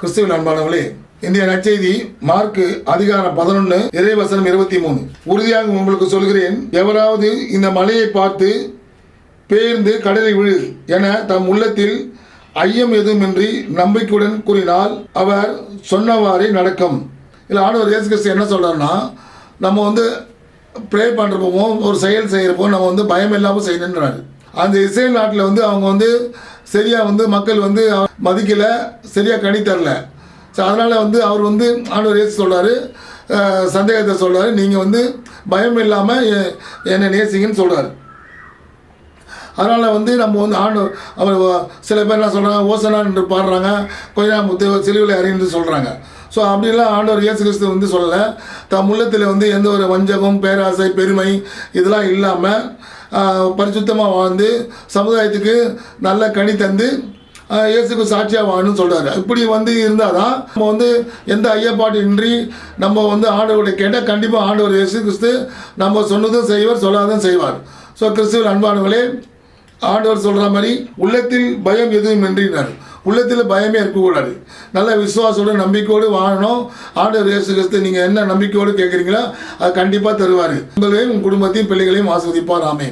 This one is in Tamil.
கிறிஸ்துவின் அன்பானவர்களே, இந்திய நற்செய்தி மார்க் அதிகாரம் 11 இறைவசனம் 23. உறுதியாக உங்களுக்கு சொல்கிறேன், எவராவது இந்த மலையை பார்த்து பேர்ந்து கடலில் விழு என தம் உள்ளத்தில் ஐயம் எதுவுமின்றி நம்பிக்கையுடன் கூறினால் அவர் சொன்னவாறே நடக்கும். இல்லை, ஆண்டவர் இயேசு கிறிஸ்து என்ன சொல்றாருன்னா, நம்ம ப்ரே பண்ணுறப்போ ஒரு செயல் செய்கிறப்போ நம்ம பயம் இல்லாமல் செய்யணுன்றாரு. அந்த இஸ்ரேல் நாட்டில் அவங்க சரியாக மக்கள் மதிக்கலை, சரியாக கணி தரல. ஸோ அதனால் அவர் ஆண்டவர் இயேசு சொல்கிறாரு, சந்தேகத்தை சொல்கிறாரு, நீங்கள் பயம் இல்லாமல் என்னை நேசிங்கன்னு சொல்கிறாரு. அதனால் நம்ம ஆண்டவர் அவர் சில பேர் என்ன சொல்கிறாங்க, ஓசனான்னு பாடுறாங்க, கொஞ்சம் சிலுவையில் அறிந்து சொல்கிறாங்க. ஸோ அப்படிலாம் ஆண்டவர் இயேசு கிறிஸ்து சொல்லலை. தம் உள்ளத்தில் எந்த ஒரு வஞ்சகம், பேராசை, பெருமை இதெல்லாம் இல்லாமல் பரிசுத்தமாக வாழ்ந்து சமுதாயத்துக்கு நல்ல கனி தந்து இயேசுக்கு சாட்சியாக வாழணும்னு சொல்கிறாரு. இப்படி இருந்தால் தான் நம்ம எந்த ஐயப்பாட்டு இன்றி நம்ம ஆண்டவருடைய கேட்டால் கண்டிப்பாக ஆண்டவர் இயேசு கிறிஸ்து நம்ம சொன்னதும் செய்வார், சொல்லாததும் செய்வார். ஸோ கிறிஸ்துவின் அன்பானவர்களே, ஆண்டவர் சொல்கிற மாதிரி உள்ளத்தில் பயம் எதுவும் இன்றினார். உள்ளத்தில் பயமே இருக்கக்கூடாது. நல்ல விசுவாசோடு நம்பிக்கையோடு வாழணும். ஆண்டவர் இயேசு கிறிஸ்து நீங்கள் என்ன நம்பிக்கையோடு கேட்குறீங்களோ அது கண்டிப்பாக தருவார். உங்களையும் உங்கள் குடும்பத்தையும் பிள்ளைகளையும் ஆசீர்வதிப்பார். ஆமென்.